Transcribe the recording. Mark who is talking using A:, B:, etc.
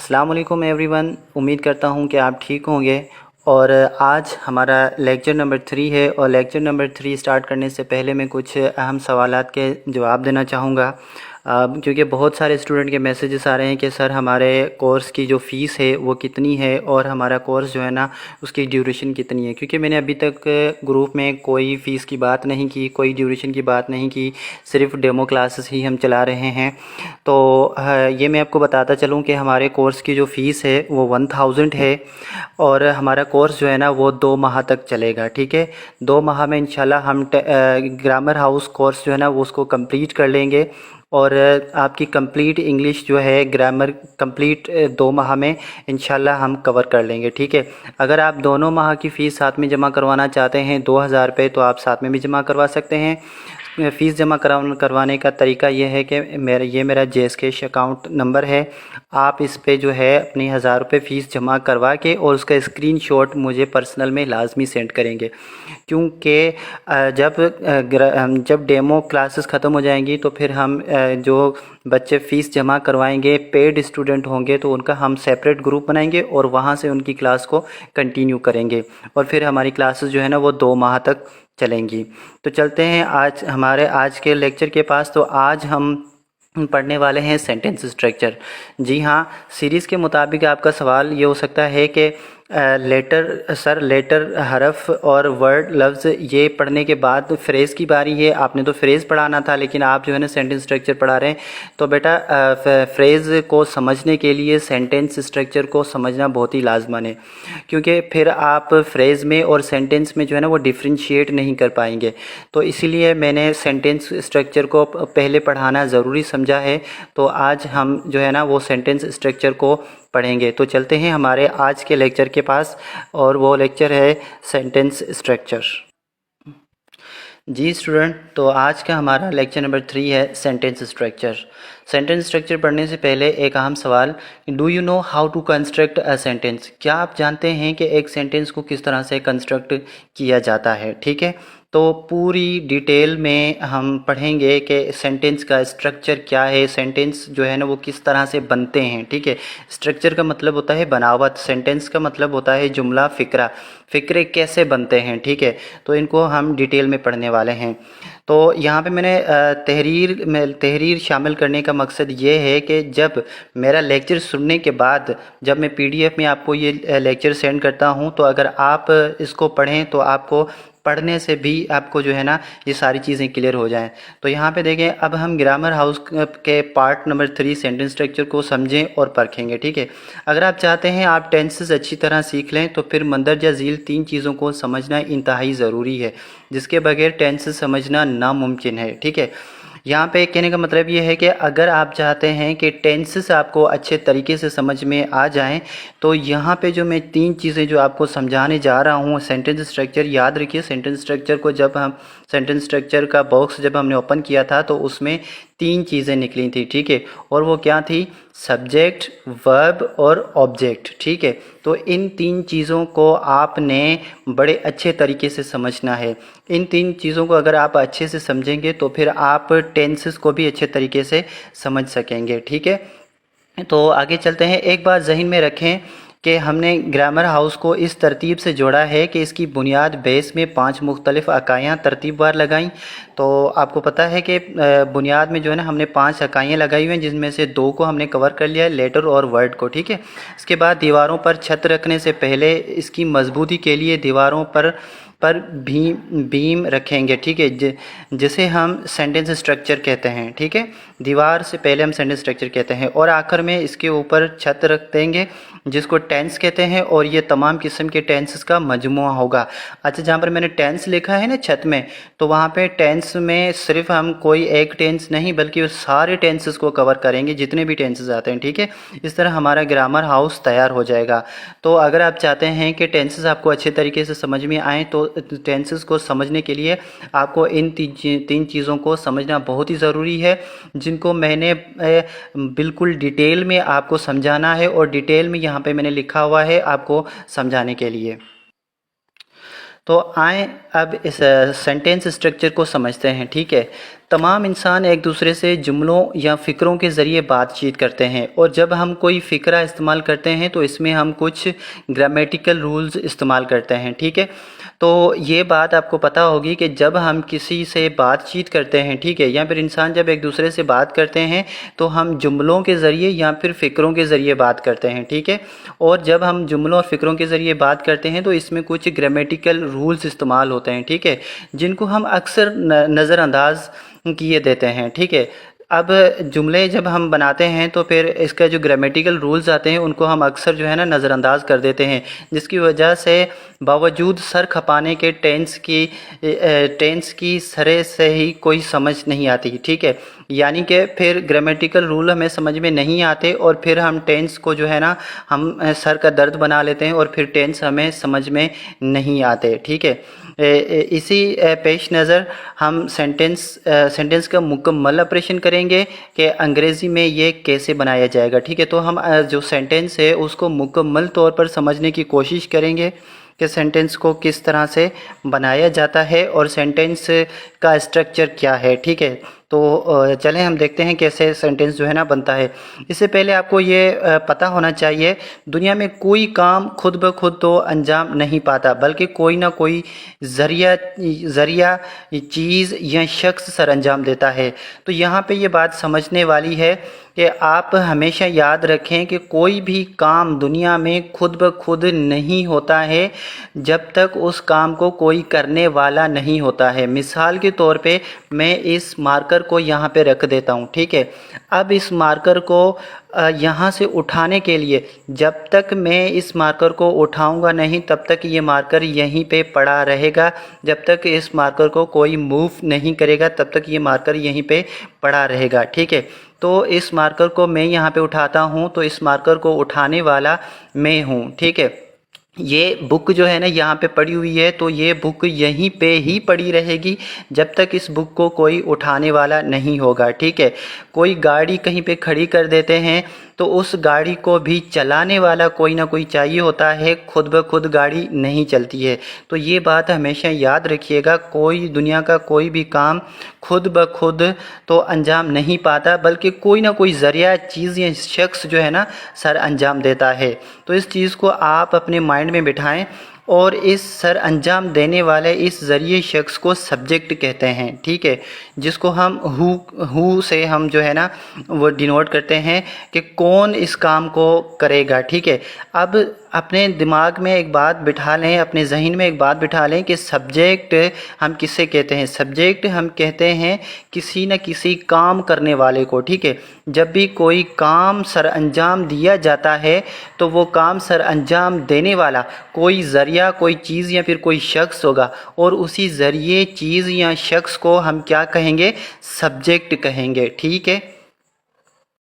A: अस्सलाम वालेकुम एवरीवन। उम्मीद करता हूँ कि आप ठीक होंगे। और आज हमारा लेक्चर नंबर 3 है और लेक्चर नंबर 3 स्टार्ट करने से पहले मैं कुछ अहम सवालात के जवाब देना चाहूँगा, क्योंकि बहुत सारे स्टूडेंट के मैसेजेस आ रहे हैं कि सर हमारे कोर्स की जो फ़ीस है वो कितनी है और हमारा कोर्स जो है ना उसकी ड्यूरेशन कितनी है। क्योंकि मैंने अभी तक ग्रुप में कोई फ़ीस की बात नहीं की, कोई ड्यूरेशन की बात नहीं की, सिर्फ डेमो क्लासेस ही हम चला रहे हैं। तो ये मैं आपको बताता चलूँ कि हमारे कोर्स की जो फ़ीस है वो 1000 है और हमारा कोर्स जो है ना वो 2 माह तक चलेगा। ठीक है, 2 माह में इंशाल्लाह हम ग्रामर हाउस कोर्स जो है ना वो उसको कंप्लीट कर लेंगे और आपकी कंप्लीट इंग्लिश जो है ग्रामर कंप्लीट 2 माह में इंशाल्लाह हम कवर कर लेंगे। ठीक है, अगर आप दोनों माह की फ़ीस साथ में जमा करवाना चाहते हैं 2000 रुपये, तो आप साथ में भी जमा करवा सकते हैं। फ़ीस जमा करवाने का तरीका ये है कि मेरा जेएसके अकाउंट नंबर है। आप इस पे जो है अपनी 1000 रुपये फ़ीस जमा करवा के और उसका स्क्रीनशॉट मुझे पर्सनल में लाजमी सेंड करेंगे। क्योंकि जब डेमो क्लासेस ख़त्म हो जाएंगी तो फिर हम जो बच्चे फ़ीस जमा करवाएंगे पेड स्टूडेंट होंगे तो उनका हम सेपरेट ग्रुप बनाएंगे और वहाँ से उनकी क्लास को कंटिन्यू करेंगे और फिर हमारी क्लासेस जो है ना वो 2 माह तक चलेंगी। तो चलते हैं आज के लेक्चर के पास। तो आज हम पढ़ने वाले हैं सेंटेंस स्ट्रक्चर। जी हाँ, सीरीज़ के मुताबिक आपका सवाल ये हो सकता है कि लेटर हरफ और वर्ड लफ्ज़ ये पढ़ने के बाद फ्रेज़ की बारी है। आपने तो फ्रेज़ पढ़ाना था लेकिन आप जो है ना सेंटेंस स्ट्रक्चर पढ़ा रहे हैं। तो बेटा फ्रेज़ को समझने के लिए सेंटेंस स्ट्रक्चर को समझना बहुत ही लाजमन है, क्योंकि फिर आप फ्रेज़ में और सेंटेंस में जो है ना वो डिफ्रेंशिएट नहीं कर पाएंगे। तो इसीलिए मैंने सेंटेंस स्ट्रक्चर को पहले पढ़ाना ज़रूरी समझा है। तो आज हम जो है ना वो सेंटेंस स्ट्रक्चर को पढ़ेंगे। तो चलते हैं हमारे आज के लेक्चर के पास और वो लेक्चर है सेंटेंस स्ट्रक्चर। जी स्टूडेंट, तो आज का हमारा लेक्चर नंबर 3 है सेंटेंस स्ट्रक्चर। सेंटेंस स्ट्रक्चर पढ़ने से पहले एक अहम सवाल, do you know how to construct a sentence? क्या आप जानते हैं कि एक सेंटेंस को किस तरह से कंस्ट्रक्ट किया जाता है? ठीक है, तो पूरी डिटेल में हम पढ़ेंगे कि सेंटेंस का स्ट्रक्चर क्या है, सेंटेंस जो है ना वो किस तरह से बनते हैं। ठीक है, स्ट्रक्चर का मतलब होता है बनावट, सेंटेंस का मतलब होता है जुमला, फ़िक्रे कैसे बनते हैं। ठीक है, तो इनको हम डिटेल में पढ़ने वाले हैं। तो यहाँ पे मैंने तहरीर शामिल करने का मकसद ये है कि जब मेरा लेक्चर सुनने के बाद जब मैं पीडीएफ में आपको ये लेक्चर सेंड करता हूँ तो अगर आप इसको पढ़ें तो आपको पढ़ने से भी आपको जो है ना ये सारी चीज़ें क्लियर हो जाएं। तो यहाँ पे देखें, अब हम ग्रामर हाउस के पार्ट नंबर 3 सेंटेंस स्ट्रक्चर को समझें और परखेंगे। ठीक है, अगर आप चाहते हैं आप टेंसेस अच्छी तरह सीख लें तो फिर मंदरजा झील 3 चीज़ों को समझना इंतहाई ज़रूरी है, जिसके बगैर टेंसेस समझना नामुमकिन है। ठीक है, यहाँ पे कहने का मतलब ये है कि अगर आप चाहते हैं कि टेंसेस आपको अच्छे तरीके से समझ में आ जाएं तो यहाँ पे जो मैं 3 चीज़ें जो आपको समझाने जा रहा हूँ, सेंटेंस स्ट्रक्चर याद रखिए। सेंटेंस स्ट्रक्चर को जब हम सेंटेंस स्ट्रक्चर का बॉक्स जब हमने ओपन किया था तो उसमें 3 चीज़ें निकली थी। ठीक है, और वो क्या थी? सब्जेक्ट, वर्ब और ऑब्जेक्ट। ठीक है, तो इन 3 चीज़ों को आपने बड़े अच्छे तरीके से समझना है। इन 3 चीज़ों को अगर आप अच्छे से समझेंगे तो फिर आप टेंसेस को भी अच्छे तरीके से समझ सकेंगे। ठीक है, तो आगे चलते हैं। एक बात जहन में रखें कि हमने ग्रामर हाउस को इस तरतीब से जोड़ा है कि इसकी बुनियाद बेस में 5 मुख्तलिफ अकाइयाँ तरतीबवार लगाईं। तो आपको पता है कि बुनियाद में जो है ना हमने 5 अकाइयाँ लगाई हुई हैं, जिसमें से 2 को हमने कवर कर लिया है, लेटर और वर्ड को। ठीक है, इसके बाद दीवारों पर छत रखने से पहले इसकी मजबूती के लिए दीवारों पर बीम रखेंगे। ठीक है, जिसे हम सेंटेंस स्ट्रक्चर कहते हैं। ठीक है, दीवार से पहले हम सेंटेंस स्ट्रक्चर कहते हैं और आखिर में इसके ऊपर छत रख देंगे जिसको टेंस कहते हैं और ये तमाम किस्म के टेंसेस का मजमुआ होगा। अच्छा, जहाँ पर मैंने टेंस लिखा है ना छत में, तो वहाँ पे टेंस में सिर्फ हम कोई एक टेंस नहीं बल्कि सारे टेंसेस को कवर करेंगे, जितने भी टेंसेस आते हैं। ठीक है, इस तरह हमारा ग्रामर हाउस तैयार हो जाएगा। तो अगर आप चाहते हैं कि टेंसेस आपको अच्छे तरीके से समझ में आएँ तो टेंसेस को समझने के लिए आपको इन 3 चीज़ों को समझना बहुत ही ज़रूरी है, जिनको मैंने बिल्कुल डिटेल में आपको समझाना है और डिटेल में यहाँ पे मैंने लिखा हुआ है आपको समझाने के लिए। तो आए अब इस सेंटेंस स्ट्रक्चर को समझते हैं। ठीक है, तमाम इंसान एक दूसरे से जुमलों या फ़िक्रों के ज़रिए बातचीत करते हैं, और जब हम कोई फ़िक्रा इस्तेमाल करते हैं तो इसमें हम कुछ ग्रामेटिकल रूल्स इस्तेमाल करते हैं। ठीक है, तो ये बात आपको पता होगी कि जब हम किसी से बातचीत करते हैं, ठीक है, या फिर इंसान जब एक दूसरे से बात करते हैं तो हम जुमलों के ज़रिए या फिर फ़िक्रों के ज़रिए बात करते हैं। ठीक है, और जब हम जुमलों और फ़िक्रों के ज़रिए बात करते हैं तो इसमें कुछ ग्रामेटिकल रूल्स इस्तेमाल होते हैं। ठीक है, जिनको हम अक्सर नज़रअंदाज किए देते हैं। ठीक है, अब जुमले जब हम बनाते हैं तो फिर इसका जो ग्रामेटिकल रूल्स आते हैं उनको हम अक्सर जो है ना नज़रअंदाज कर देते हैं, जिसकी वजह से बावजूद सर खपाने के टेंस की सरे से ही कोई समझ नहीं आती। ठीक है, यानी कि फिर ग्रामेटिकल रूल हमें समझ में नहीं आते और फिर हम टेंस को जो है ना हम सर का दर्द बना लेते हैं और फिर टेंस हमें समझ में नहीं आते। ठीक है, इसी पेश नज़र हम सेंटेंस का मुकम्मल ऑपरेशन करेंगे कि अंग्रेज़ी में ये कैसे बनाया जाएगा। ठीक है, तो हम जो सेंटेंस है उसको मुकम्मल तौर पर समझने की कोशिश करेंगे कि सेंटेंस को किस तरह से बनाया जाता है और सेंटेंस का स्ट्रक्चर क्या है। ठीक है, तो चलें हम देखते हैं कैसे सेंटेंस जो है ना बनता है। इससे पहले आपको ये पता होना चाहिए, दुनिया में कोई काम खुद ब खुद तो अंजाम नहीं पाता, बल्कि कोई ना कोई ज़रिया चीज़ या शख्स सर अंजाम देता है। तो यहाँ पे ये बात समझने वाली है कि आप हमेशा याद रखें कि कोई भी काम दुनिया में खुद ब खुद नहीं होता है जब तक उस काम को कोई करने वाला नहीं होता है। मिसाल के तौर पे मैं इस मार्कर को यहाँ पे रख देता हूँ। ठीक है, अब इस मार्कर को यहाँ से उठाने के लिए जब तक मैं इस मार्कर को उठाऊंगा नहीं तब तक ये मार्कर यहीं पे पड़ा रहेगा। जब तक इस मार्कर को कोई मूव नहीं करेगा तब तक ये मार्कर यहीं पे पड़ा रहेगा। ठीक है, तो इस मार्कर को मैं यहाँ पे उठाता हूँ तो इस मार्कर को उठाने वाला मैं हूँ। ठीक है, ये बुक जो है ना यहाँ पे पड़ी हुई है, तो ये बुक यहीं पे ही पड़ी रहेगी जब तक इस बुक को कोई उठाने वाला नहीं होगा। ठीक है, कोई गाड़ी कहीं पे खड़ी कर देते हैं तो उस गाड़ी को भी चलाने वाला कोई ना कोई चाहिए होता है, खुद ब खुद गाड़ी नहीं चलती है। तो ये बात हमेशा याद रखिएगा, कोई दुनिया का कोई भी काम खुद ब खुद तो अंजाम नहीं पाता, बल्कि कोई ना कोई ज़रिया चीज़ या शख्स जो है ना सर अंजाम देता है। तो इस चीज़ को आप अपने माइंड में बिठाएं और इस सर अंजाम देने वाले इस ज़रिए शख्स को सब्जेक्ट कहते हैं। ठीक है, जिसको हम हु से हम जो है ना वो डिनोट करते हैं कि कौन इस काम को करेगा। ठीक है, अब अपने दिमाग में एक बात बिठा लें, अपने जहन में एक बात बिठा लें कि सब्जेक्ट हम किससे कहते हैं। सब्जेक्ट हम कहते हैं किसी न किसी काम करने वाले को। ठीक है, जब भी कोई काम सर अंजाम दिया जाता है तो वो काम सर अंजाम देने वाला कोई ज़रिया, कोई चीज़ या फिर कोई शख्स होगा, और उसी ज़रिए चीज़ या शख्स को हम क्या कहेंगे, सब्जेक्ट कहेंगे। ठीक है।